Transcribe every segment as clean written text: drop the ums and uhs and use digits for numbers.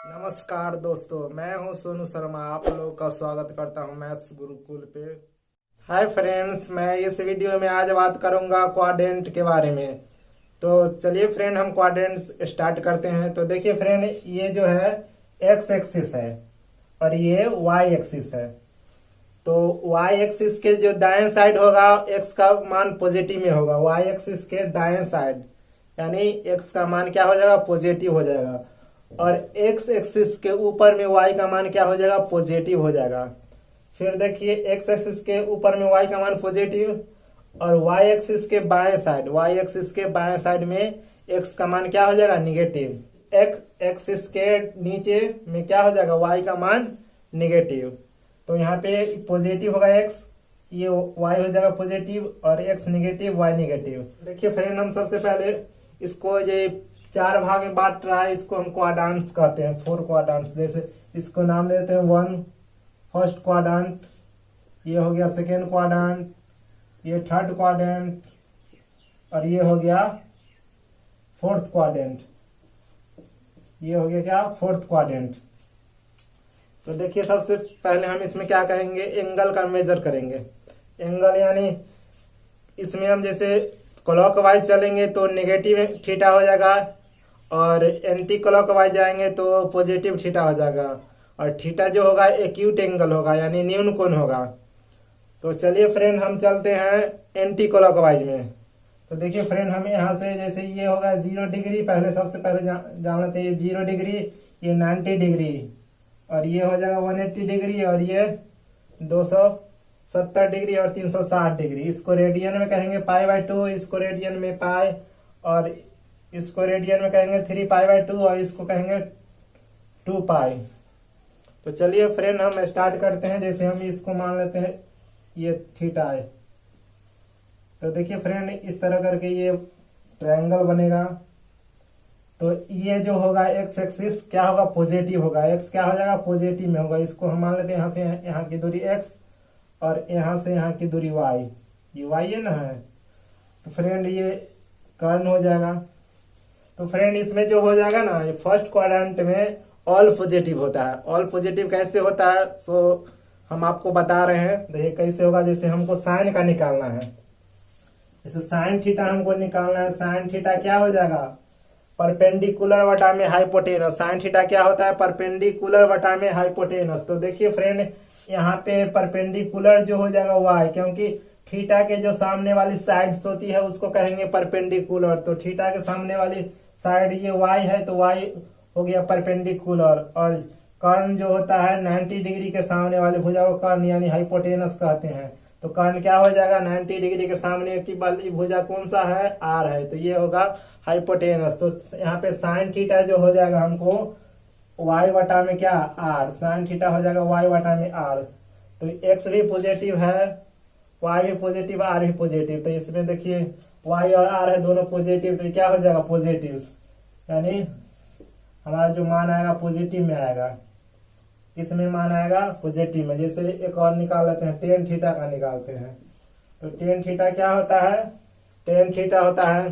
नमस्कार दोस्तों, मैं हूं सोनू शर्मा। आप लोगों का स्वागत करता हूं मैथ्स गुरुकुल पे। हाय फ्रेंड्स, मैं इस वीडियो में आज बात करूंगा क्वाड्रेंट के बारे में। तो चलिए फ्रेंड, हम क्वाड्रेंट स्टार्ट करते हैं। तो देखिए फ्रेंड, ये जो है एक्स एक्सिस है और ये वाई एक्सिस है। तो वाई एक्सिस के जो दाएं साइड होगा, एक्स का मान पॉजिटिव में होगा। वाई एक्सिस के दाएं साइड यानी एक्स का मान क्या हो जाएगा, पॉजिटिव हो जाएगा। और एक्स एक्सिस के ऊपर में वाई का मान क्या हो जाएगा, पॉजिटिव हो जाएगा। फिर देखिए एक्स एक्सिस के ऊपर में वाई का मान पॉजिटिव और वाई एक्सिस के बाएं साइड, वाई एक्सिस के बाएं साइड में एक्स का मान क्या हो जाएगा, निगेटिव। एक्स एक्सिस के नीचे में क्या हो जाएगा, वाई का मान निगेटिव। तो यहाँ पे पॉजिटिव होगा एक्स, ये वाई हो जाएगा पॉजिटिव और एक्स निगेटिव वाई निगेटिव। देखिए फ्रेंड, हम सबसे पहले इसको ये चार भाग में बांट रहा है, इसको हम क्वाड्रेंट्स कहते हैं, 4 क्वाड्रेंट्स। जैसे इसको नाम देते हैं 1 फर्स्ट क्वाड्रेंट, ये हो गया सेकेंड क्वाड्रेंट, ये थर्ड क्वाड्रेंट और ये हो गया फोर्थ क्वाड्रेंट। ये हो गया क्या, फोर्थ क्वाड्रेंट। तो देखिए सबसे पहले हम इसमें क्या करेंगे, एंगल का मेजर करेंगे। एंगल यानी इसमें हम जैसे क्लॉकवाइज चलेंगे तो नेगेटिव थीटा हो जाएगा और एंटी क्लॉकवाइज जाएंगे तो पॉजिटिव थीटा हो जाएगा। और थीटा जो होगा एक्यूट एंगल होगा यानी न्यून कोण होगा। तो चलिए फ्रेंड, हम चलते हैं एंटी क्लॉकवाइज में। तो देखिए फ्रेंड, हम यहाँ से जैसे ये होगा 0 डिग्री, पहले सबसे पहले जान लेते हैं 0 डिग्री, ये 90 डिग्री और ये हो जाएगा 180 डिग्री और ये 270 डिग्री और 360 डिग्री। इसको रेडियन में कहेंगे π/2, इसको रेडियन में पाई और इसको रेडियन में कहेंगे 3π/2 और इसको कहेंगे 2π। तो चलिए फ्रेंड, हम स्टार्ट करते हैं। जैसे हम इसको मान लेते हैं ये थीटा है। तो देखिए फ्रेंड, इस तरह करके ये ट्रायंगल बनेगा। तो ये जो होगा एक्स एक्सिस क्या होगा, पॉजिटिव होगा। एक्स क्या हो जाएगा, पॉजिटिव में होगा। इसको हम मान लेते हैं यहाँ से यहाँ की दूरी एक्स और यहाँ से यहाँ की दूरी वाई, ये वाई है ना है। तो फ्रेंड ये कर्ण हो जाएगा। तो फ्रेंड इसमें जो हो जाएगा ना, ये फर्स्ट क्वाड्रेंट में ऑल पॉजिटिव होता है। ऑल पॉजिटिव कैसे होता है, सो हम आपको बता रहे हैं। देखिए कैसे होगा, जैसे हमको साइन का निकालना है, जैसे साइन थीटा हमको निकालना है। साइन थीटा क्या हो जाएगा, परपेंडिकुलर बटा में हाइपोटेनस। साइन थीटा क्या होता है, परपेंडिकुलर बटा में हाइपोटेनस। तो देखिए फ्रेंड, यहाँ पे परपेंडिकुलर जो हो जाएगा वाई, क्योंकि थीटा के जो सामने वाली साइड्स होती है उसको कहेंगे परपेंडिकुलर। तो थीटा के सामने वाली साइड ये वाई है तो वाई हो गया परपेंडिकुलर। और कर्ण जो होता है 90 डिग्री के सामने वाली भुजा को कर्ण यानी हाइपोटेनस कहते हैं। तो कर्ण क्या हो जाएगा, 90 डिग्री के सामने की वाली भुजा कौन सा है, आर है, तो ये होगा हाइपोटेनस। तो यहाँ पे साइन थीटा जो हो जाएगा हमको वाई बटा में क्या, आर। साइन थीटा हो जाएगा वाई बटा में आर। तो एक्स भी पॉजिटिव है, वाई भी पॉजिटिव, आर भी पॉजिटिव। तो इसमें देखिए वाई और आर है दोनों पॉजिटिव, तो क्या हो जाएगा, पॉजिटिव। यानी हमारा जो मान आएगा पॉजिटिव में आएगा, इसमें मान आएगा पॉजिटिव में। जैसे एक और निकाल लेते हैं, टेन थीटा का निकालते हैं। तो टेन थीटा क्या होता है, टेन थीटा होता है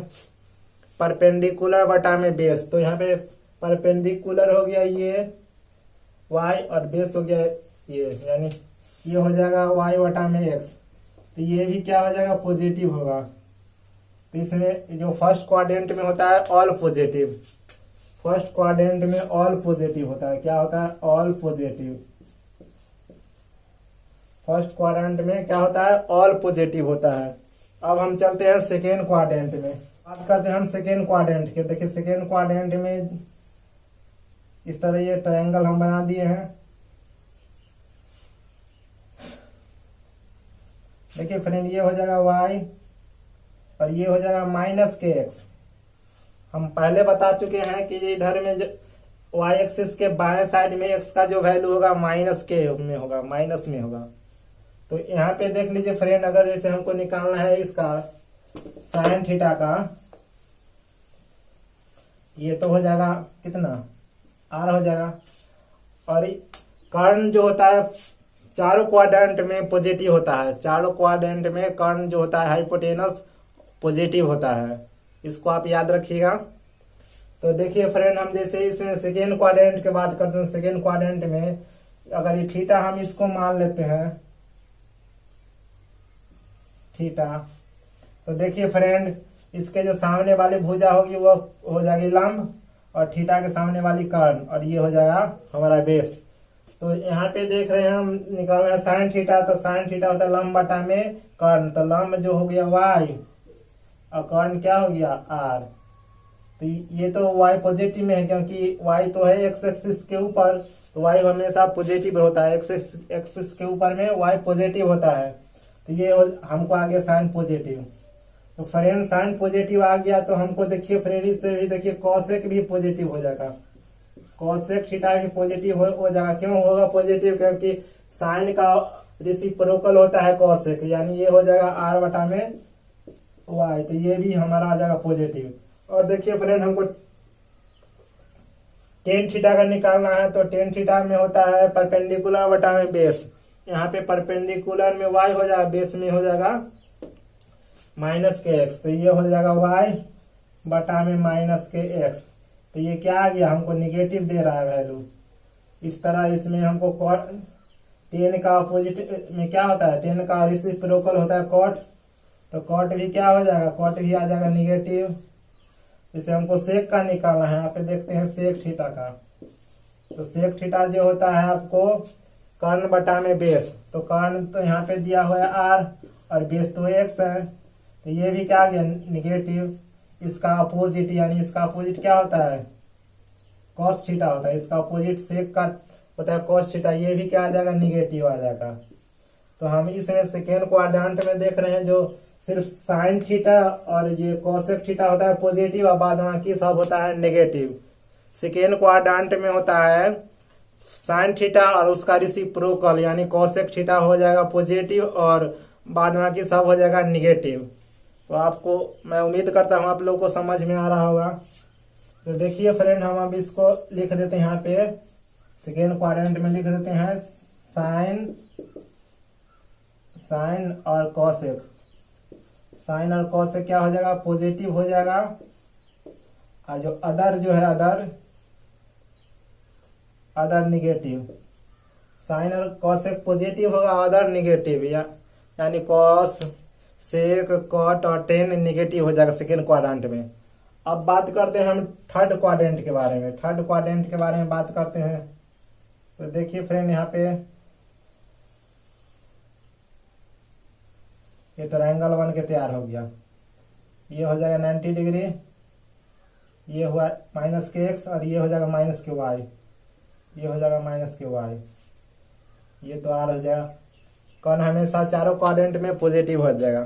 परपेंडिकुलर बटा में बेस। तो यहाँ पे परपेंडिकुलर हो गया ये वाई और बेस हो गया ये, यानी ये हो जाएगा वाई बटा में एक्स। तो ये भी क्या हो जाएगा, पॉजिटिव होगा। तो इसमें जो फर्स्ट क्वाड्रेंट में होता है ऑल पॉजिटिव, फर्स्ट क्वाड्रेंट में ऑल पॉजिटिव होता है। क्या होता है, ऑल पॉजिटिव। फर्स्ट क्वाड्रेंट में क्या होता है, ऑल पॉजिटिव होता है। अब हम चलते हैं सेकेंड क्वाड्रेंट में, बात करते हैं हम सेकेंड क्वाड्रेंट के। देखिए सेकेंड क्वाड्रेंट में इस तरह ये ट्रायंगल हम बना दिए हैं। देखिए फ्रेंड, ये हो जाएगा y और ये हो जाएगा -kx। हम पहले बता चुके हैं कि इधर में y एक्सिस के बाएं साइड में x का जो वैल्यू होगा -k में होगा, माइनस में होगा। तो यहाँ पे देख लीजिए फ्रेंड, अगर जैसे हमको निकालना है इसका साइन थीटा का, ये तो हो जाएगा कितना, r हो जाएगा। और कर्ण जो होता है चारों क्वाड्रेंट में पॉजिटिव होता है। चारों क्वाड्रेंट में कर्ण जो होता है हाइपोटेनस पॉजिटिव होता है, इसको आप याद रखिएगा। तो देखिए फ्रेंड, हम जैसे इसमें सेकेंड क्वाड्रेंट की बात करते हैं, सेकेंड क्वाड्रेंट में अगर ये थीटा हम इसको मान लेते हैं थीटा, तो देखिए फ्रेंड, इसके जो सामने वाली भुजा होगी वो हो जाएगी लंब, और थीटा के सामने वाली कर्ण, और ये हो जाएगा हमारा बेस। तो यहाँ पे देख रहे हैं हम निकाल रहे हैं साइन थीटा, तो साइन थीटा होता है लंब बटा में कर्ण, तो लंब जो हो गया वाई और कर्ण क्या हो गया आर। तो ये तो वाई पॉजिटिव में है, क्योंकि वाई तो है एक्स एक्सिस के ऊपर, तो वाई हमेशा पॉजिटिव होता है, एक्स एक्सिस के ऊपर में वाई पॉजिटिव होता है। तो ये हमको आ गया साइन पॉजिटिव। तो फ्रेंड साइन पॉजिटिव आ गया, तो हमको देखिए फ्रेंड इससे भी देखिए कॉसेक भी पॉजिटिव हो जाएगा, कॉसेक थीटा भी पॉजिटिव हो जाएगा। क्यों होगा पॉजिटिव? क्योंकि साइन का रेसिप्रोकल होता है कॉसेक, यानी ये हो जाएगा आर बटा में वाई, तो ये भी हमारा आ जाएगा पॉजिटिव। और देखिए फ्रेंड, हमको टेन थीटा का निकालना है, तो टेन थीटा में होता है परपेंडिकुलर बटा में बेस। यहाँ पे परपेंडिकुलर में वाई हो जाएगा, बेस में हो जाएगा माइनस के एक्स, तो ये हो जाएगा वाई बटा में माइनस के एक्स। तो ये क्या आ गया, हमको निगेटिव दे रहा है वैल्यू। इस तरह इसमें हमको टेन का अपोजिट में क्या होता है, टेन का रेसिप्रोकल होता है कॉट, तो कॉट भी क्या हो जाएगा, कॉट भी आ जाएगा निगेटिव। इसे हमको सेक का निकालना है, यहाँ पे देखते हैं सेक थीटा का। तो सेक थीटा जो होता है आपको कर्ण बटा में बेस, तो कर्ण तो यहाँ पे दिया हुआ है आर और बेस तो एक्स है, तो ये भी क्या आ गया निगेटिव। इसका अपोजिट यानी इसका अपोजिट क्या होता है, कॉस थीटा होता है, इसका अपोजिट सेक का होता है कॉस थीटा, ये भी क्या आ जाएगा निगेटिव आ जाएगा। तो हम इसमें सेकेंड क्वाड्रेंट में देख रहे हैं जो सिर्फ साइन थीटा और ये कॉसेक थीटा होता है पॉजिटिव और बाद बाकी सब होता है नेगेटिव। सेकेंड क्वाड्रेंट में होता है साइन थीटा और उसका रेसिप्रोकल यानी कॉसेक थीटा हो जाएगा पॉजिटिव और बाद बाकी सब हो जाएगा निगेटिव। तो आपको मैं उम्मीद करता हूँ आप लोगों को समझ में आ रहा होगा। तो देखिए फ्रेंड, हम अब इसको लिख देते हैं यहाँ पे सेकेंड क्वाड्रेंट में लिख देते हैं साइन और कॉसेक। साइन और कॉसेक क्या हो जाएगा, पॉजिटिव हो जाएगा, और जो अदर जो है अदर निगेटिव। साइन और कॉसेक पॉजिटिव होगा, अदर निगेटिव, यानी कॉस सेक कॉट और टेन निगेटिव हो जाएगा सेकेंड क्वाड्रेंट में। अब बात करते हैं हम थर्ड क्वाड्रेंट के बारे में। थर्ड क्वाड्रेंट के बारे में बात करते हैं, तो देखिए फ्रेंड, यहाँ पे ये ट्रायंगल बन के तैयार हो गया। ये हो जाएगा 90 डिग्री, ये हुआ माइनस के एक्स और ये हो जाएगा माइनस के वाई, ये हो जाएगा माइनस के वाई, ये तो आर हो जाएगा। कर्ण हमेशा चारों क्वाड्रेंट में पॉजिटिव हो जाएगा।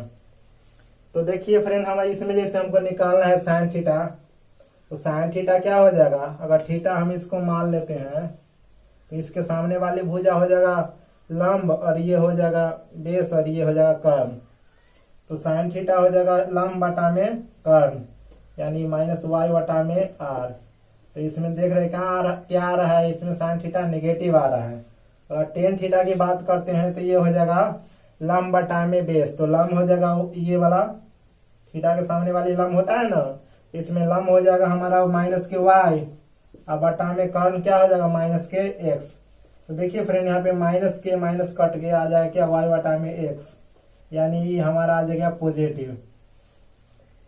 तो देखिए फ्रेंड, हमारे इसमें जैसे हमको निकालना है साइन थीटा, तो साइन थीटा क्या हो जाएगा, अगर थीटा हम इसको मान लेते हैं तो इसके सामने वाली भुजा हो जाएगा लंब और ये हो जाएगा बेस और ये हो जाएगा कर्ण। तो साइन थीटा हो जाएगा लंब बटा में कर्ण यानी माइनस वाई बटा में आर। तो इसमें देख रहे हैं क्या आ रहा है, इसमें साइन थीटा नेगेटिव आ रहा है। अगर टेन थीटा की बात करते हैं तो ये हो जाएगा लंब बटा में बेस, तो लंब हो जाएगा ये वाला थीटा के सामने वाली लंब होता है ना, इसमें लंब हो जाएगा हमारा माइनस के वाई और बटा में कर्ण क्या हो जाएगा माइनस के एक्स। तो देखिए फ्रेंड, यहाँ पे माइनस के माइनस कट के आ जाएगा क्या वाई बटा में एक्स, यानी ये हमारा आ जाएगा पॉजिटिव।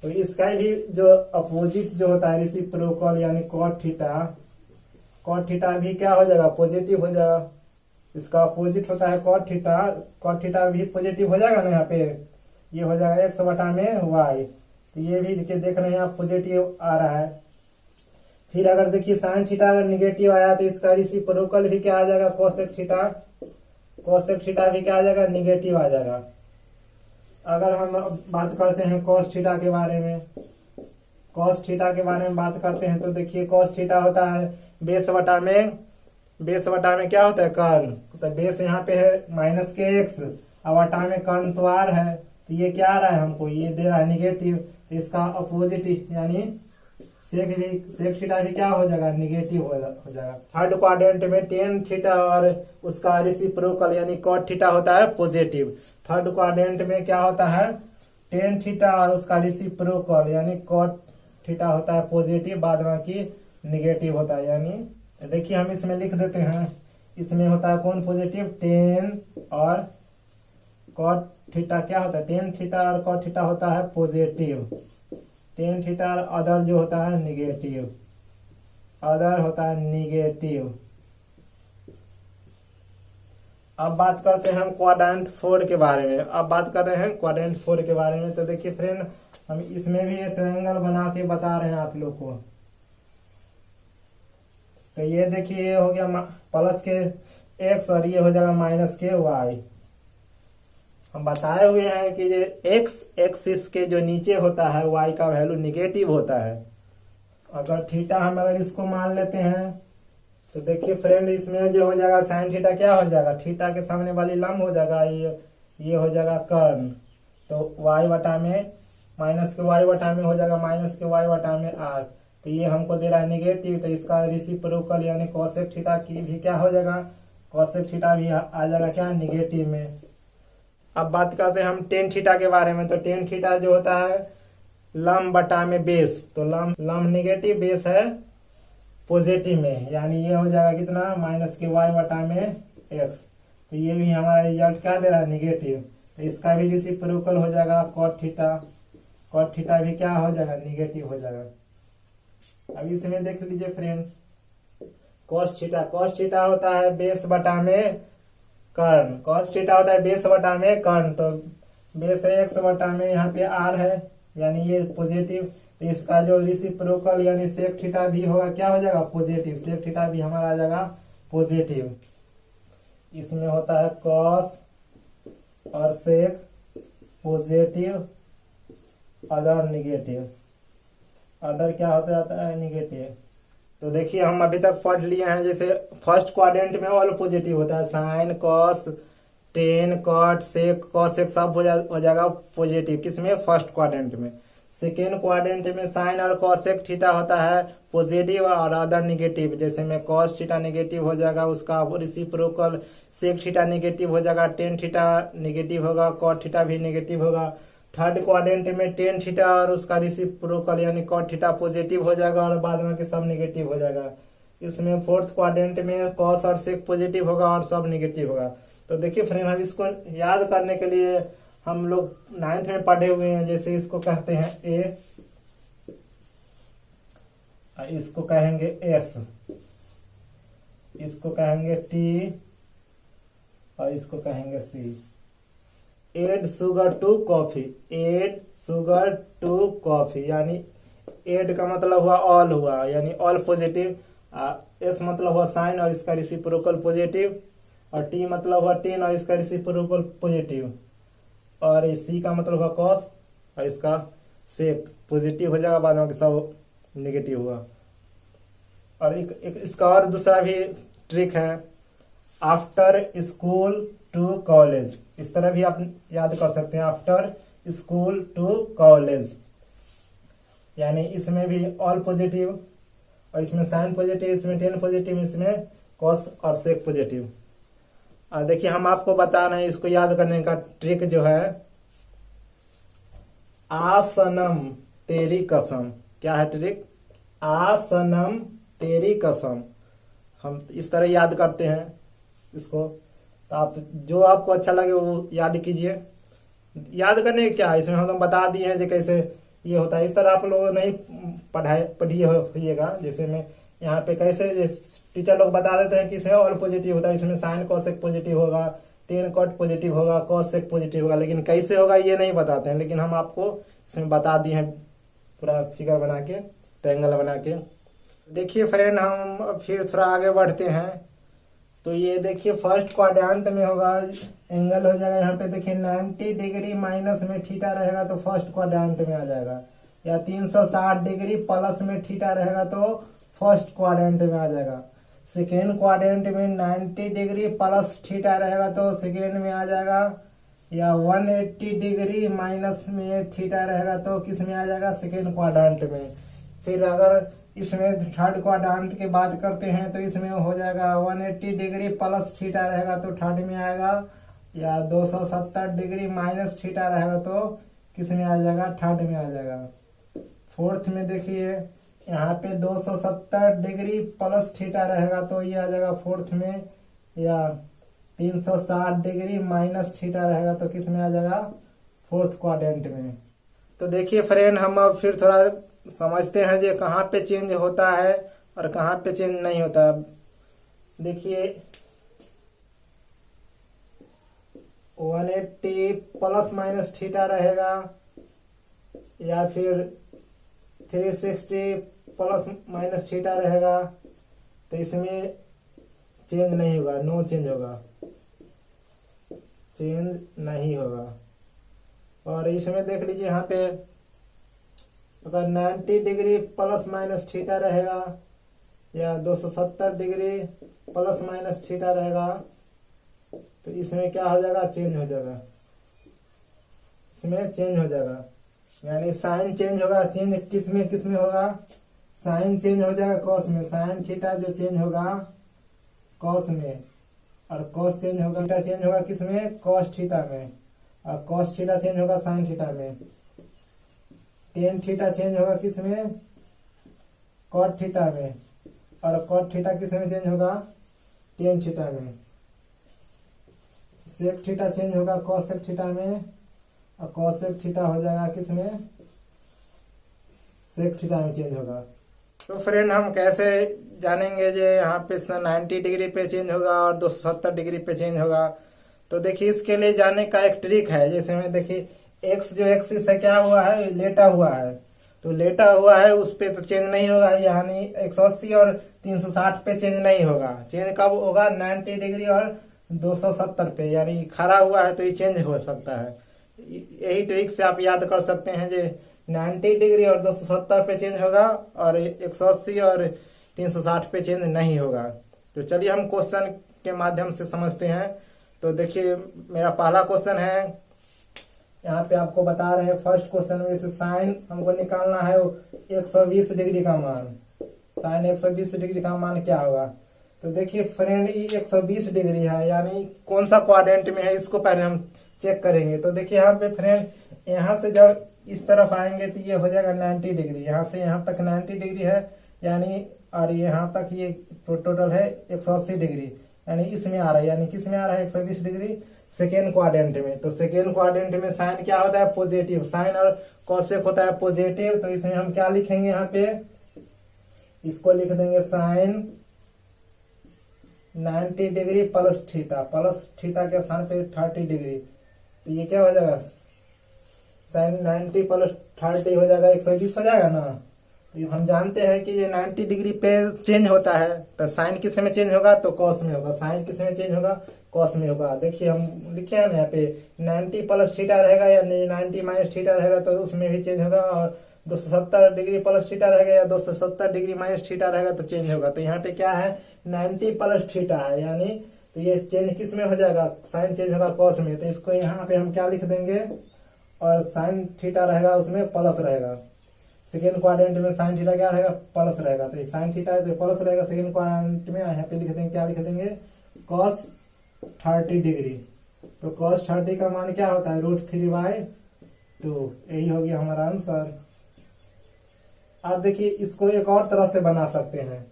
तो इसका भी जो अपोजिट जो होता है रेसिप्रोकल यानी कॉट थीटा भी क्या हो जाएगा पॉजिटिव हो जाएगा। इसका अपोजिट होता है कॉट थीटा भी पॉजिटिव हो जाएगा ना, यहाँ पे ये हो जाएगा एक्स बटा में वाई, तो ये भी देख रहे हैं आप पॉजिटिव आ रहा है। फिर अगर देखिए साइन थीटा अगर निगेटिव आया तो इसका रेसिप्रोकल भी क्या आ जाएगा कॉसेक थीटा भी क्या आ जाएगा निगेटिव आ जाएगा। अगर हम बात करते हैं कॉस थीटा के बारे में, बात करते हैं तो देखिए कॉस थीटा होता है बेस बटा में क्या होता है कर्ण, तो बेस यहाँ पे है माइनस के एक्स और बटा में कर्ण तो आर है, तो ये क्या आ रहा है हमको, ये दे रहा है निगेटिव। तो इसका अपोजिट यानी सेक थीटा भी क्या हो जाएगा निगेटिव हो जाएगा। थर्ड क्वाड्रेंट में टेन थीटा और उसका रेसिप्रोकल यानी कॉट थीटा होता है पॉजिटिव। थर्ड क्वाड्रेंट में क्या होता है टेन थीटा और उसका रेसिप्रोकल यानी कॉट थीटा होता है पॉजिटिव, बाद बाकी निगेटिव होता है। यानी देखिए हम इसमें लिख देते हैं, इसमें होता है कौन पॉजिटिव, टेन और कॉट थीटा क्या होता है, टेन थीटा और कॉट थीटा होता है पॉजिटिव, टेन थीटा और अदर जो होता है निगेटिव, अदर होता है निगेटिव। अब बात करते हैं हम क्वाड्रेंट 4 के बारे में। अब बात कर रहे हैं क्वाड्रेंट 4 के बारे में। तो देखिए फ्रेंड, हम इसमें भी एक ट्रायंगल बना के बता रहे हैं आप लोग को। तो ये देखिए, ये हो गया प्लस के एक्स और ये हो जाएगा माइनस के वाई। हम बताए हुए हैं कि ये एक्स एक्सिस के जो नीचे होता है वाई का वैल्यू निगेटिव होता है। अगर थीटा हम अगर इसको मान लेते हैं तो देखिए फ्रेंड, इसमें जो हो जाएगा साइन थीटा क्या हो जाएगा, थीटा के सामने वाली लंब हो जाएगा, ये हो जाएगा कर्ण। तो वाई बटा में माइनस के वाई बटा में हो जाएगा माइनस के वाई बटा में आर। तो ये हमको दे रहा है निगेटिव, तो इसका रेसिप्रोकल यानी कोसेक थीटा की भी क्या हो जाएगा, कोसेक थीटा भी आ जाएगा क्या, निगेटिव में। अब बात करते हैं हम टेन थीटा के बारे में। तो टेन थीटा जो होता है लंब बटा में बेस, तो लंब निगेटिव, बेस है पॉजिटिव में, यानी ये हो जाएगा कितना, माइनस के वाई बटा में एक्स। तो ये भी हमारा रिजल्ट क्या दे रहा है, निगेटिव। तो इसका भी रेसिप्रोकल हो जाएगा कॉट थीटा, कॉट थीटा भी क्या हो जाएगा, निगेटिव हो जाएगा। अब इसमें देख लीजिए friend, cos theta, cos theta होता है बेस बटा में कर्ण, कॉस थीटा होता है बेस बटा में कर्ण। तो बेस है एक्स बटा में यहाँ पे आर है, यानी ये पॉजिटिव। तो इसका जो रेसिप्रोकल यानी सेक थीटा भी होगा क्या हो जाएगा, पॉजिटिव, सेक थीटा भी हमारा आ जाएगा पॉजिटिव। इसमें होता है कॉस और सेक पॉजिटिव, अदर निगेटिव, अदर क्या होता जाता है, निगेटिव। तो देखिए हम अभी तक पढ़ लिए हैं, जैसे फर्स्ट क्वाड्रेंट में ऑल पॉजिटिव होता है, sine cos tan cot sec cosec सब हो जाएगा पॉजिटिव, किसमें, फर्स्ट क्वाड्रेंट में। सेकेंड क्वाड्रेंट में साइन और कॉसेक थीटा होता है पॉजिटिव और अदर निगेटिव, जैसे में कॉस थीटा निगेटिव हो जाएगा, उसका रेसिप्रोकल सेक थीटा निगेटिव हो जाएगा, टेन थीटा निगेटिव होगा, कॉट थीटा भी निगेटिव होगा। थर्ड क्वाड्रेंट में टेन थीटा और उसका रेसिप्रोकल यानी कॉट थीटा पॉजिटिव हो जाएगा और बाद में के सब निगेटिव हो जाएगा। इसमें फोर्थ क्वाड्रेंट में कॉस और सेक पॉजिटिव होगा और सब निगेटिव होगा। तो देखिए फ्रेंड, हम इसको याद करने के लिए हम लोग 9th में पढ़े हुए हैं, जैसे इसको कहते हैं ए, इसको कहेंगे एस, इसको कहेंगे टी और इसको कहेंगे C. Add sugar to coffee, add sugar to coffee, यानी एड का मतलब हुआ ऑल हुआ, यानी ऑल पॉजिटिव। एस मतलब हुआ साइन और इसका रेसिप्रोकल पॉजिटिव, और टी मतलब हुआ टेन और इसका रेसिप्रोकल पॉजिटिव, और सी का मतलब हुआ कॉस और इसका सेक पॉजिटिव हो जाएगा, बाद में सब नेगेटिव हुआ। और एक इसका और दूसरा भी ट्रिक है, आफ्टर स्कूल टू कॉलेज, इस तरह भी आप याद कर सकते हैं, आफ्टर स्कूल टू कॉलेज, यानी इसमें भी ऑल पॉजिटिव और इसमें साइन पॉजिटिव, इसमें टेन पॉजिटिव, इसमें कॉस और सेक पॉजिटिव। और देखिए हम आपको बता रहे हैं, इसको याद करने का ट्रिक जो है, आसनम तेरी कसम, क्या है ट्रिक, आसनम तेरी कसम। हम इस तरह याद करते हैं इसको। तो आप जो आपको अच्छा लगे वो याद कीजिए। याद करने क्या, इसमें हम बता दिए हैं जो कैसे ये होता है। इस तरह आप लोग नहीं पढ़िए होइएगा, जैसे मैं यहाँ पे कैसे टीचर लोग बता देते हैं कि इसमें ऑल पॉजिटिव होता है, इसमें साइन कॉसेक पॉजिटिव होगा, टेन कॉट पॉजिटिव होगा, कॉसेक पॉजिटिव होगा, लेकिन कैसे होगा ये नहीं बताते हैं। लेकिन हम आपको इसमें बता दिए हैं पूरा फिगर बना के, ट्रायंगल बना के। देखिए फ्रेंड, हम फिर थोड़ा आगे बढ़ते हैं। तो ये देखिए फर्स्ट क्वाड्रेंट में होगा, एंगल हो जाएगा यहाँ पे देखिए 90 डिग्री माइनस में थीटा रहेगा तो फर्स्ट क्वाड्रेंट में आ जाएगा, या 360 डिग्री प्लस में थीटा रहेगा तो फर्स्ट क्वाड्रेंट में आ जाएगा। सेकेंड क्वाड्रेंट में 90 डिग्री प्लस थीटा रहेगा तो सेकेंड में आ जाएगा, या 180 डिग्री माइनस में थीटा रहेगा तो किस में आ जाएगा, सेकेंड क्वाड्रेंट में। फिर अगर इसमें थर्ड क्वाड्रेंट की बात करते हैं तो इसमें हो जाएगा 180 डिग्री प्लस थीटा रहेगा तो थर्ड में आएगा, या 270 डिग्री माइनस थीटा रहेगा तो किस में आ जाएगा, थर्ड में आ जाएगा। फोर्थ में देखिए यहाँ पे 270 डिग्री प्लस थीटा रहेगा तो ये आ जाएगा फोर्थ में, या 360 डिग्री माइनस थीटा रहेगा तो किस में आ जाएगा, फोर्थ क्वाड्रेंट में। तो देखिए फ्रेंड, हम अब फिर थोड़ा समझते हैं जो कहाँ पे चेंज होता है और कहाँ पे चेंज नहीं होता। देखिए 180 प्लस माइनस थीटा रहेगा या फिर 360 प्लस माइनस थीटा रहेगा तो इसमें चेंज नहीं होगा, नो चेंज होगा, चेंज नहीं होगा। और इसमें देख लीजिए यहाँ पे अगर 90 डिग्री प्लस माइनस थीटा रहेगा या 270 डिग्री प्लस माइनस थीटा रहेगा तो इसमें क्या हो जाएगा, चेंज हो जाएगा, इसमें चेंज हो जाएगा। यानी साइन चेंज होगा, चेंज किस में होगा, साइन चेंज हो जाएगा कॉस में, साइन थीटा जो चेंज होगा कॉस में, और कॉस चेंज होगा, थीटा चेंज होगा किस में, कॉस थीटा में, और कॉस थीटा चेंज होगा साइन थीटा में। टेन थीटा चेंज होगा किस में, कॉट थीटा में, और कॉट थीटा किस में चेंज होगा, टेन थीटा में। सेक थीटा चेंज होगा कॉसेक थीटा में, और कॉसेक थीटा हो जाएगा किस में, सेक थीटा में चेंज होगा। तो फ्रेंड, हम कैसे जानेंगे जो यहाँ पे 90 डिग्री पे चेंज होगा और 270 डिग्री पे चेंज होगा। तो देखिए इसके लिए जाने का एक ट्रिक है। जैसे में देखिए एक्स जो एक्सिस है क्या हुआ है, लेटा हुआ है, तो लेटा हुआ है उस पे तो चेंज नहीं होगा, यानी 180 और 360 पे चेंज नहीं होगा। चेंज कब होगा, 90 डिग्री और 270 पे, यानी खड़ा हुआ है तो ये चेंज हो सकता है। यही ट्रिक से आप याद कर सकते हैं जो 90 डिग्री और 270 पे चेंज होगा और 180 और 360 पे चेंज नहीं होगा। तो चलिए हम क्वेश्चन के माध्यम से समझते हैं। तो देखिए मेरा पहला क्वेश्चन है, यहाँ पे आपको बता रहे हैं फर्स्ट क्वेश्चन में से साइन हमको निकालना है 120 डिग्री का मान। साइन 120 डिग्री का मान क्या होगा। तो देखिए फ्रेंड, ये 120 डिग्री है, यानी कौन सा क्वाड्रेंट में है इसको पहले हम चेक करेंगे। तो देखिए यहाँ पे फ्रेंड, यहाँ से जब इस तरफ आएंगे तो ये हो जाएगा 90 डिग्री, यहाँ से यहाँ तक 90 डिग्री है, यानी और यहाँ तक ये टोटल है 180 डिग्री, यानी इसमें आ रहा है, यानी किस में आ रहा है 120 डिग्री, सेकेंड क्वाड्रेंट में। तो सेकेंड क्वाड्रेंट में साइन क्या होता है, पॉजिटिव, साइन और कॉसेक होता है पॉजिटिव। तो इसमें हम क्या लिखेंगे, यहाँ पे इसको लिख देंगे sine 90 degree plus theta, plus theta के स्थान पे 30 डिग्री, तो ये क्या हो जाएगा, साइन 90 प्लस 30 हो जाएगा 120 हो जाएगा ना। तो हम जानते हैं कि ये 90 डिग्री पे चेंज होता है, तो साइन किस में चेंज होगा, तो कॉस में होगा। साइन किस में चेंज होगा, कॉस में होगा। देखिए हम लिखे हैं ना यहाँ पे 90 प्लस थीटा रहेगा या 90 माइनस थीटा रहेगा तो उसमें भी चेंज होगा, और 270 डिग्री प्लस थीटा रहेगा या 270 डिग्री माइनस थीटा रहेगा तो चेंज होगा। तो यहाँ पे क्या है, 90 प्लस थीटा है, यानी तो ये चेंज किस में हो जाएगा, साइन चेंज होगा कॉस में। तो इसको यहाँ पे हम क्या लिख देंगे, और साइन थीटा रहेगा उसमें प्लस रहेगा। सेकेंड क्वाड्रेंट में साइन थीटा क्या रहेगा, प्लस रहेगा, तो साइन थीटा है तो प्लस रहेगा। सेकेंड क्वाड्रेंट में यहाँ पे लिख देंगे, क्या लिख देंगे, कॉस 30 डिग्री। तो कॉस 30 का मान क्या होता है, √3/2। यही हो गया हमारा आंसर। अब देखिए इसको एक और तरह से बना सकते हैं,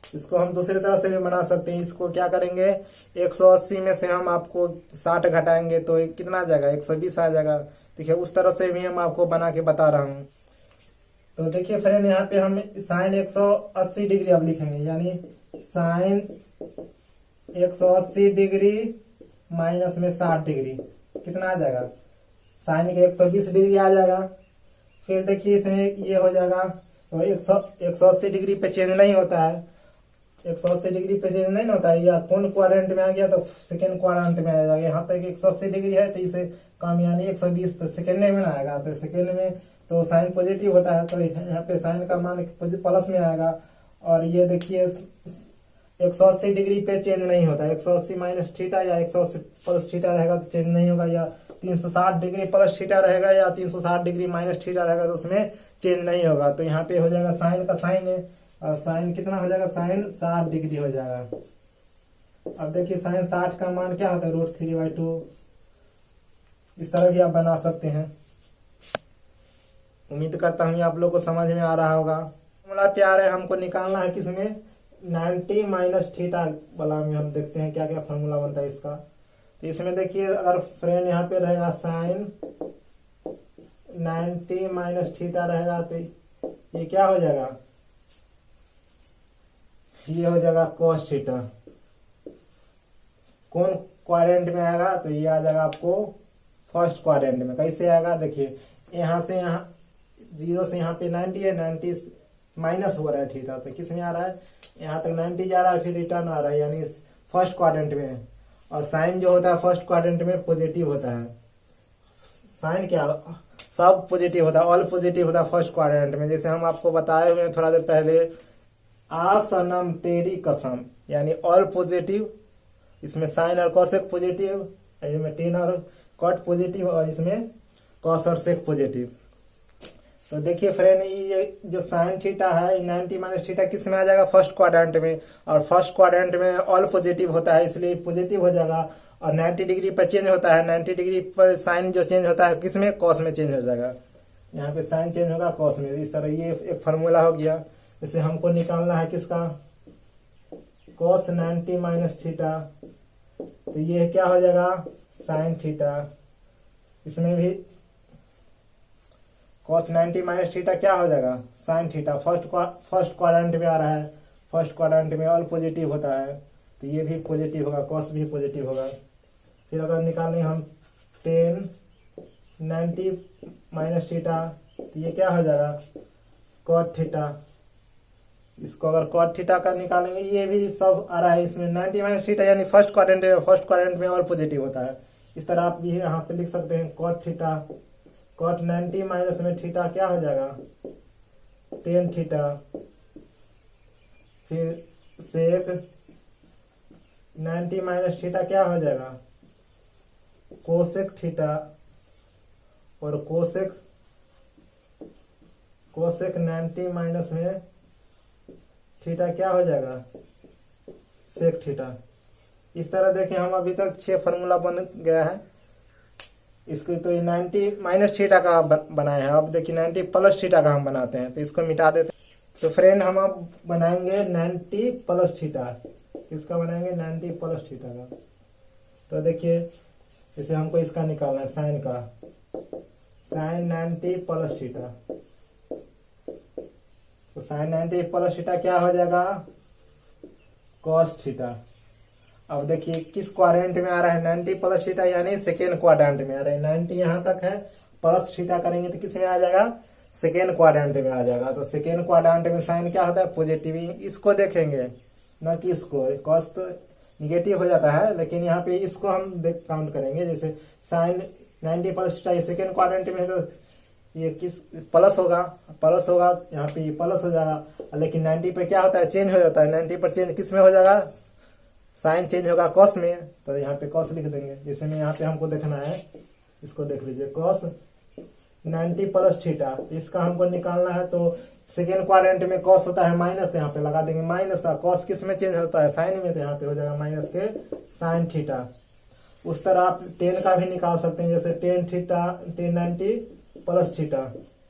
इसको हम दूसरी तरह से भी बना सकते हैं। इसको क्या करेंगे, 180 में से हम आपको 60 घटाएंगे तो कितना आ जाएगा, 120 आ जाएगा। देखिए उस तरह से भी हम आपको बना के बता रहा हूँ। तो देखिए फ्रेंड, यहाँ पे हम साइन 180 डिग्री अब लिखेंगे, यानी साइन 180 डिग्री माइनस में 60 डिग्री कितना आ जाएगा, साइन के 120 डिग्री आ जाएगा। फिर देखिए इसमें ये हो जाएगा, तो 180 डिग्री पे चेंज नहीं होता है, 180 डिग्री पे चेंज नहीं होता है, या कौन क्वाड्रेंट में आ गया, तो सेकेंड क्वाड्रेंट में आ जाएगा। यहाँ तक 180 डिग्री है तो इसे कम, यानी 120 तो सेकेंड में आएगा। तो सेकेंड में तो साइन पॉजिटिव होता है, तो यहाँ पे साइन का मान प्लस में आएगा। और ये देखिए 180 डिग्री पे चेंज नहीं होता, 180 माइनस थीटा या 180 प्लस थीटा रहेगा तो चेंज नहीं होगा, या 360 डिग्री प्लस थीटा रहेगा या 360 डिग्री माइनस थीटा रहेगा तो उसमें चेंज नहीं होगा। तो यहाँ पे हो जाएगा साइन का साइन है, और साइन कितना हो जाएगा, साइन 60 डिग्री हो जाएगा। अब देखिए साइन 60 का मान क्या होता है, √3/2। इस तरह भी आप बना सकते हैं। उम्मीद करता हूँ ये आप लोग को समझ में आ रहा होगा। फॉर्मूला प्यार है, हमको निकालना है किसमें 90 माइनस थीटा वाला में। हम देखते हैं क्या क्या फॉर्मूला बनता है इसका। तो इसमें देखिए अगर फ्रेंड यहाँ पे रहेगा साइन 90 माइनस थीटा रहेगा तो ये क्या हो जाएगा, ये हो जाएगा कॉस थीटा। कौन क्वाड्रेंट में आएगा, तो ये आ जाएगा आपको फर्स्ट क्वाड्रेंट में। कैसे आएगा देखिए, यहाँ से यहाँ 0 से यहाँ पे 90 है, 90 माइनस हो रहा है थीटा, तो किस में आ रहा है, यहाँ तक 90 जा रहा है, फिर रिटर्न आ रहा है, यानी फर्स्ट क्वाड्रेंट में। और साइन जो होता है फर्स्ट क्वाड्रेंट में पॉजिटिव होता है। साइन क्या, सब पॉजिटिव होता है, ऑल पॉजिटिव होता है फर्स्ट क्वाड्रेंट में। जैसे हम आपको बताए हुए हैं थोड़ा देर पहले, आ सनम तेरी कसम, यानी ऑल पॉजिटिव। इसमें साइन और कॉसेक पॉजिटिव, इसमें टेन और कॉट पॉजिटिव, और इसमें कॉस और सेक पॉजिटिव। तो देखिए फ्रेंड, ये जो साइन थीटा है 90 माइनस थीटा किस में आ जाएगा, फर्स्ट क्वाड्रेंट में। और फर्स्ट क्वाड्रेंट में ऑल पॉजिटिव होता है, इसलिए पॉजिटिव हो जाएगा। और 90 डिग्री पर चेंज होता है, 90 डिग्री पर साइन जो चेंज होता है किस में, कॉस में चेंज हो जाएगा। यहाँ पे साइन चेंज होगा कॉस में। इस तरह ये एक फार्मूला हो गया। जैसे हमको निकालना है किसका, कॉस 90 माइनस थीटा, तो ये क्या हो जाएगा, साइन थीटा। इसमें भी कॉस 90 माइनस थीटा क्या हो जाएगा, साइन थीटा। फर्स्ट क्वाड्रेंट में आ रहा है, फर्स्ट क्वाड्रेंट में ऑल पॉजिटिव होता है, तो ये भी पॉजिटिव होगा, कॉस भी पॉजिटिव होगा। फिर अगर निकालें हम 10 90 माइनस थीटा, तो ये क्या हो जाएगा, कॉट थीटा। इसको अगर कॉट थीटा का निकालेंगे, ये भी सब आ रहा है इसमें 90 माइनस थीटा, यानी फर्स्ट क्वाड्रेंट में ऑल पॉजिटिव होता है। इस तरह आप भी यहाँ पे लिख सकते हैं कॉट थीटा। कॉट 90 माइनस में थीटा क्या हो जाएगा, 10 थीटा। फिर सेक 90 माइनस थीटा क्या हो जाएगा, कोसेक थीटा। और कोसेक 90 माइनस में थीटा क्या हो जाएगा, सेक थीटा। इस तरह देखें हम अभी तक 6 फार्मूला बन गया है। इसको तो 90 माइनस थीटा का बनाए हैं, अब देखिए 90 प्लस थीटा का हम बनाते हैं, तो इसको मिटा देते हैं। तो फ्रेंड हम अब बनाएंगे 90 प्लस थीटा। किसका बनाएंगे, 90 प्लस थीटा का। तो देखिए जैसे हमको इसका निकालना है, साइन का, साइन 90 प्लस थीटा। तो साइन 90 प्लस थीटा क्या हो जाएगा, कॉस थीटा। अब देखिए किस क्वाड्रेंट में आ रहा है, 90 प्लस थीटा, यानी सेकेंड क्वाड्रेंट में आ रहा है। 90 यहाँ तक है, प्लस थीटा करेंगे तो किस में आ जाएगा, सेकेंड क्वाड्रेंट में आ जाएगा। तो सेकेंड क्वाड्रेंट में साइन क्या होता है, पॉजिटिव। इसको देखेंगे न कि इसको, कॉस तो निगेटिव हो जाता है, लेकिन यहाँ पे इसको हम काउंट करेंगे। जैसे sine 90 plus theta second quadrant में है, तो ये किस प्लस होगा, यहाँ पे प्लस हो जाएगा। लेकिन 90 पे क्या होता है, चेंज हो जाता है। 90 पर चेंज किस में हो जाएगा, साइन चेंज होगा कॉस में, तो यहाँ पे कॉस लिख देंगे। जैसे में यहाँ पे हमको देखना है, इसको देख लीजिए, कॉस 90 प्लस थीटा, इसका हमको निकालना है। तो सेकेंड क्वाड्रेंट में कॉस होता है माइनस, तो यहाँ पे लगा देंगे माइनस। कॉस किस में चेंज होता है, साइन में, तो यहाँ पे हो जाएगा माइनस के साइन थीटा। उस तरह आप 10 का भी निकाल सकते हैं, जैसे 10 थीटा 10 90 प्लस थीटा,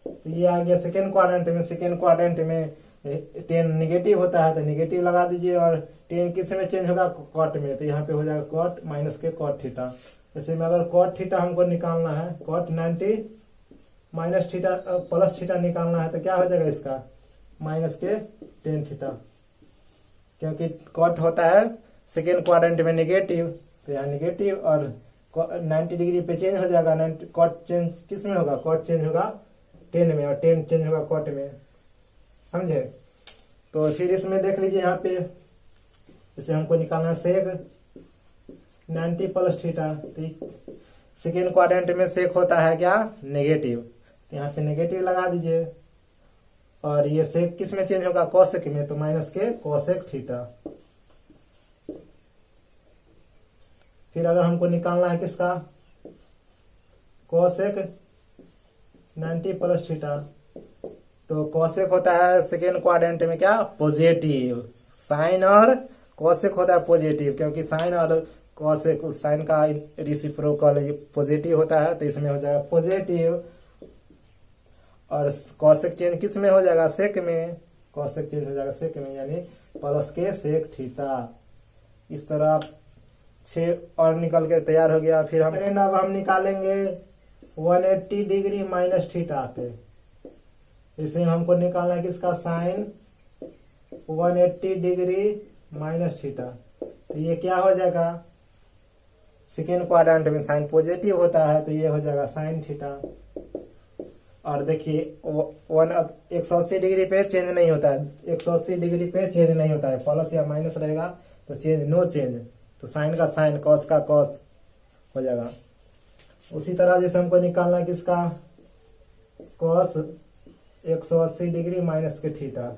तो ये आ गया सेकेंड क्वाड्रेंट में। सेकेंड क्वाड्रेंट में 10 निगेटिव होता है, तो निगेटिव लगा दीजिए। और 10 किस में चेंज होगा, कॉट में, तो यहाँ पे हो जाएगा कॉट माइनस के कॉट थीटा। जैसे में अगर कॉट थीटा हमको निकालना है, cot 90 minus theta plus theta निकालना है, तो क्या हो जाएगा इसका, माइनस के 10 थीटा, क्योंकि कॉट होता है सेकेंड क्वाड्रेंट में निगेटिव, तो यहाँ निगेटिव। और 90 डिग्री पे चेंज हो जाएगा, कॉट चेंज किस में होगा, कॉट चेंज होगा 10 में, और 10 चेंज होगा कॉट में, समझे। तो फिर इसमें देख लीजिए यहाँ पे, जैसे हमको निकालना है सेक 90 प्लस थीटा, सेकेंड क्वाड्रेंट में सेक होता है क्या, नेगेटिव, तो यहाँ पे नेगेटिव लगा दीजिए। और ये सेक किस में चेंज होगा, कोसेक में, तो माइनस के कोसेक थीटा। फिर अगर हमको निकालना है किसका, कोसेक 90 प्लस थीटा, तो कोसेक होता है सेकेंड क्वाड्रेंट में क्या, पॉजिटिव। साइन और कोसेक होता है पॉजिटिव, क्योंकि साइन और कोसेक, साइन का रेसिप्रोकल पॉजिटिव होता है, तो इसमें हो जाएगा पॉजिटिव। और कॉसेक चेंज किस में हो जाएगा, सेक में। कॉसेक चेंज हो जाएगा सेक में, यानी प्लस के सेक थीटा। इस तरह 6 और निकल के तैयार हो गया। फिर अब हम निकालेंगे 180 डिग्री माइनस थीटा पे। इसमें हमको निकालना है किसका, साइन 180 डिग्री माइनस थीटा। तो ये क्या हो जाएगा, सेकेंड क्वाड्रेंट में साइन पॉजिटिव होता है, तो ये हो जाएगा साइन थीटा। और देखिए 180 डिग्री पे चेंज नहीं होता है, 180 डिग्री पे चेंज नहीं होता है, प्लस या माइनस रहेगा तो चेंज, नो चेंज। तो साइन का साइन, कॉस का कॉस हो जाएगा। उसी तरह जैसे हमको निकालना है किसका, कॉस 180 डिग्री माइनस के थीटा।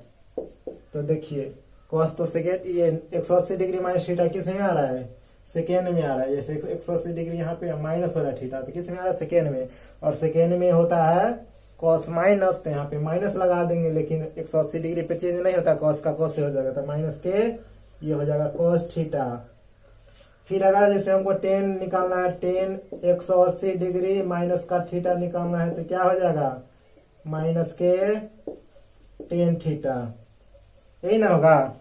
तो देखिए कॉस तो सेकेंड, ये 180 डिग्री माइनस थीटा किस में आ रहा है, सेकेंड में आ रहा है। जैसे 180 डिग्री यहाँ पे माइनस हो रहा है थीटा, तो किस में आ रहा है, सेकेंड में। और सेकेंड में होता है कॉस माइनस, तो यहाँ पे माइनस लगा देंगे, लेकिन 180 डिग्री पे चेंज नहीं होता, कॉस का कॉस से हो जाएगा, तो माइनस के ये हो जाएगा कॉस थीटा। फिर अगर जैसे हमको टेन निकालना है, टेन 180 डिग्री माइनस का थीटा निकालना है, तो क्या हो जाएगा, माइनस के टेन थीटा, यही ना होगा।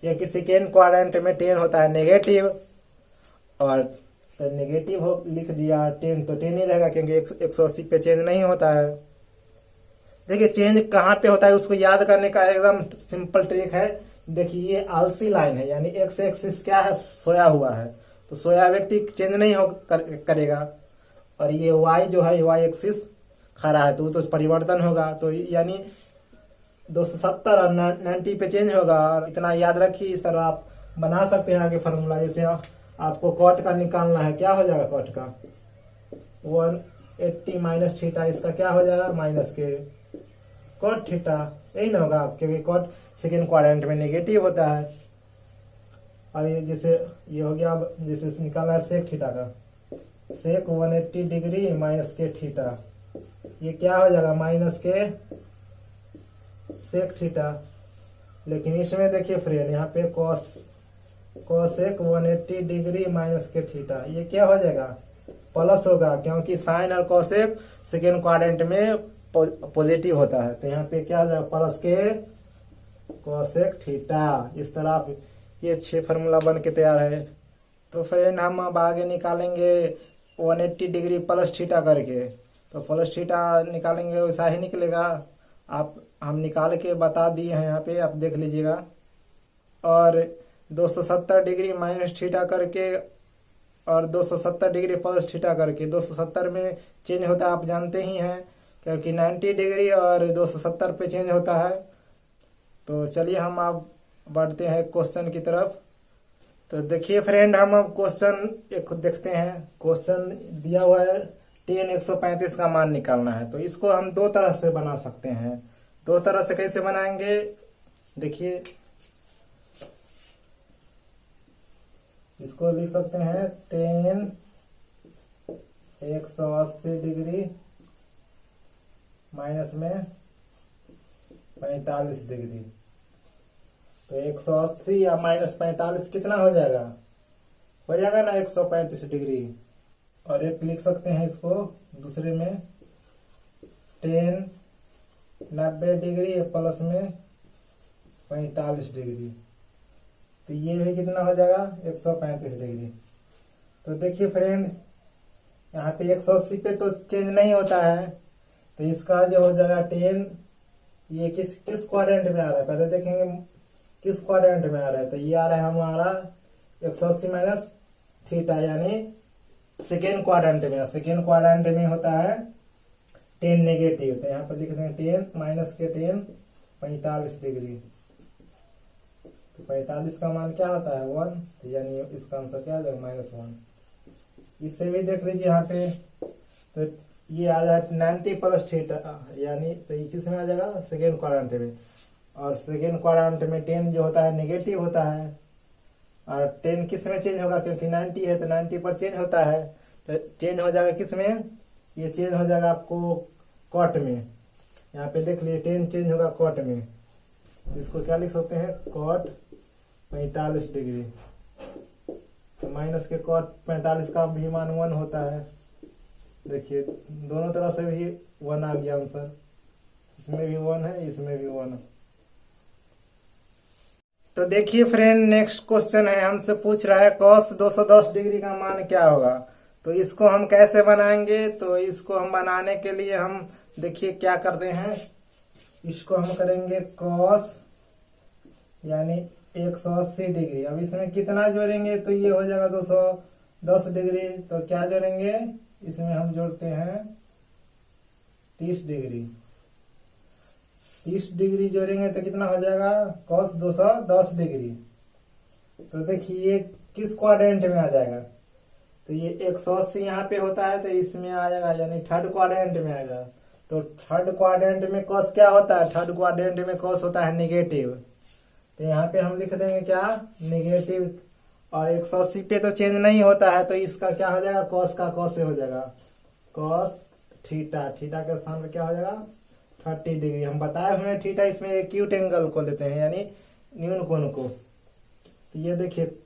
ये कि सेकेंड क्वाड्रेंट में टेन होता है नेगेटिव, और तो नेगेटिव हो लिख दिया, टेन तो टेन ही रहेगा, क्योंकि 180 पे चेंज नहीं होता है। देखिए चेंज कहाँ पे होता है उसको याद करने का एकदम सिंपल ट्रिक है। देखिए ये आलसी लाइन है, यानी एक्स एक्सिस क्या है, सोया हुआ है, तो सोया व्यक्ति चेंज नहीं करेगा। और ये वाई जो है, वाई एक्सिस खड़ा है, तो परिवर्तन होगा, तो यानी 270 और 90 पे चेंज होगा। और इतना याद रखिए, इस तरह आप बना सकते हैं आगे फार्मूला। जैसे आपको कॉट का निकालना है, क्या हो जाएगा कॉट का, 180 माइनस थीटा, इसका क्या हो जाएगा, माइनस के कॉट थीटा, यही ना होगा, क्योंकि कॉट सेकेंड क्वाड्रेंट में नेगेटिव होता है। और ये जैसे ये हो गया, अब जैसे निकालना है सेक थीटा का, सेक 180 डिग्री माइनस के थीटा, ये क्या हो जाएगा, माइनस के सेक थीटा। लेकिन इसमें देखिए फ्रेंड, यहाँ पे कॉसेक 180 डिग्री माइनस के थीटा, ये क्या हो जाएगा, प्लस होगा, क्योंकि साइन और कॉसेक सेकेंड क्वाड्रेंट में पॉजिटिव होता है, तो यहाँ पे क्या हो जाएगा, प्लस के कॉसेक थीटा। इस तरह आप ये 6 फार्मूला बन के तैयार है। तो फ्रेंड हम अब आगे निकालेंगे 180 डिग्री प्लस थीटा करके, तो प्लस थीटा निकालेंगे, वैसा ही निकलेगा। आप हम निकाल के बता दिए हैं, यहाँ पे आप देख लीजिएगा। और 270 डिग्री माइनस थीटा करके और 270 डिग्री प्लस थीटा करके, 270 में चेंज होता है, आप जानते ही हैं, क्योंकि 90 डिग्री और 270 पे चेंज होता है। तो चलिए हम अब बढ़ते हैं क्वेश्चन की तरफ। तो देखिए फ्रेंड, हम अब क्वेश्चन एक देखते हैं। क्वेश्चन दिया हुआ है tan 135 का मान निकालना है, तो इसको हम 2 तरह से बना सकते हैं। 2 तरह से कैसे बनाएंगे, देखिए इसको लिख सकते हैं tan 180 डिग्री माइनस में 45 डिग्री, तो 180 या माइनस 45 कितना हो जाएगा, ना 135 डिग्री। और एक लिख सकते हैं इसको दूसरे में, tan 90 डिग्री प्लस में 45 डिग्री, तो ये भी कितना हो जाएगा, 135 डिग्री। तो देखिए फ्रेंड, यहाँ पे 180 पे तो चेंज नहीं होता है, तो इसका जो हो जाएगा tan, ये किस क्वाड्रेंट में आ रहा है, पहले देखेंगे किस क्वाड्रेंट में आ रहा है। तो ये आ रहा है हमारा 180 माइनस थीटा, यानी सेकेंड क्वाड्रेंट में। सेकेंड क्वाड्रेंट में होता है tan नेगेटिव, तो यहाँ पर लिख देंगे tan माइनस के tan 45 डिग्री। तो 45 का मान क्या होता है, 1, तो यानी इसका आंसर क्या आ जाएगा, -1। इससे भी देख लीजिए यहाँ पे, तो ये आ जाए 90 प्लस थीटा, यानी तो ये किस में आ जाएगा, सेकेंड क्वाड्रेंट में। और सेकेंड क्वाड्रेंट में tan जो होता है नेगेटिव होता है, और tan किस में चेंज होगा, क्योंकि 90 है तो 90 पर चेंज होता है, तो चेंज हो जाएगा किस में, ये चेंज हो जाएगा आपको कॉट में। यहाँ पे देख लीजिए tan चेंज होगा कॉट में, तो इसको क्या लिख सकते हैं, कॉट 45 डिग्री। तो माइनस के कॉट 45 का भी मान 1 होता है। देखिए दोनों तरह से भी 1 आ गया आंसर। इसमें भी 1 है, इसमें भी 1 है। तो देखिए फ्रेंड, नेक्स्ट क्वेश्चन है, हमसे पूछ रहा है cos 210 डिग्री का मान क्या होगा। तो इसको हम कैसे बनाएंगे, तो इसको हम बनाने के लिए हम देखिए क्या करते हैं, इसको हम करेंगे cos यानी 180 डिग्री। अब इसमें कितना जोड़ेंगे, तो ये हो जाएगा 210 डिग्री। तो क्या जोड़ेंगे, इसमें हम जोड़ते हैं 30 डिग्री। 30 डिग्री जोड़ेंगे तो कितना हो जाएगा, cos 210 डिग्री। तो देखिए ये किस क्वाड्रेंट में आ जाएगा, तो ये 180 यहाँ पे होता है, तो इसमें आ जाएगा यानी थर्ड क्वाड्रेंट में आएगा। तो थर्ड क्वाड्रेंट में cos क्या होता है, थर्ड क्वाड्रेंट में cos होता है नेगेटिव। तो यहाँ पे हम लिख देंगे क्या, नेगेटिव। और 180 पे तो चेंज नहीं होता है, तो इसका क्या हो जाएगा, cos का cos से हो जाएगा cos थीटा। थीटा के स्थान पे क्या हो जाएगा 30 डिग्री। हम बताए हुए हैं थीटा, इसमें एक्यूट एंगल को लेते हैं यानी न्यून कोण को। तो ये देखिए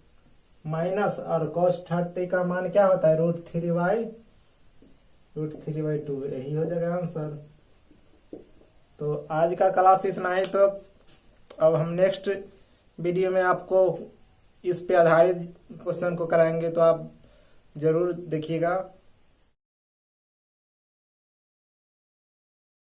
माइनस और cos 30 का मान क्या होता है, √3/2, यही हो जाएगा आंसर। तो आज का क्लास इतना ही। तो अब हम नेक्स्ट वीडियो में आपको इस पे आधारित क्वेश्चन को कराएंगे, तो आप जरूर देखिएगा।